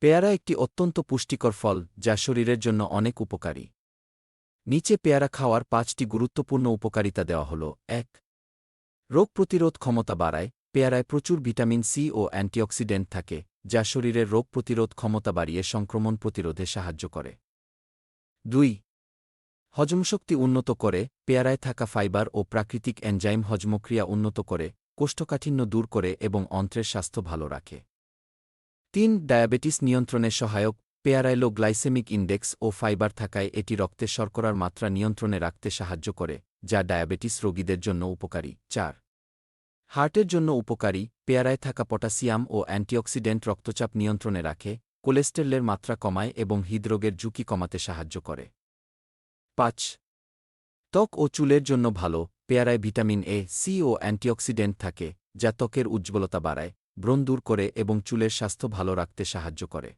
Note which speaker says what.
Speaker 1: পেয়ারা একটি অত্যন্ত পুষ্টিকর ফল যা শরীরের জন্য অনেক উপকারী। নিচে পেয়ারা খাওয়ার ৫টি গুরুত্বপূর্ণ উপকারিতা দেওয়া হল। ১. রোগ প্রতিরোধ ক্ষমতা বাড়ায়। পেয়ারায় প্রচুর ভিটামিন সি ও অ্যান্টিঅক্সিডেন্ট থাকে, যা শরীরের রোগ প্রতিরোধ ক্ষমতা বাড়িয়ে সংক্রমণ প্রতিরোধে সাহায্য করে। ২. হজমশক্তি উন্নত করে। পেয়ারায় থাকা ফাইবার ও প্রাকৃতিক এনজাইম হজমক্রিয়া উন্নত করে, কোষ্ঠকাঠিন্য দূর করে এবং অন্ত্রের স্বাস্থ্য ভালো রাখে। ৩. ডায়াবেটিস নিয়ন্ত্রণে সহায়ক। পেয়ারায় লো গ্লাইসেমিক ইনডেক্স ও ফাইবার থাকায় এটি রক্তে শর্করার মাত্রা নিয়ন্ত্রণে রাখতে সাহায্য করে, যা ডায়াবেটিস রোগীদের জন্য উপকারী। ৪. হার্টের জন্য উপকারী। পেয়ারায় থাকা পটাশিয়াম ও অ্যান্টিঅক্সিডেন্ট রক্তচাপ নিয়ন্ত্রণে রাখে, কোলেস্টেরলের মাত্রা কমায় এবং হৃদরোগের ঝুঁকি কমাতে সাহায্য করে। ৫. ত্বক ও চুলের জন্য ভালো। পেয়ারায় ভিটামিন এ, সি ও অ্যান্টিঅক্সিডেন্ট থাকে, যা ত্বকের উজ্জ্বলতা বাড়ায়, ব্রণ দূর করে এবং চুলের স্বাস্থ্য ভালো রাখতে সাহায্য করে।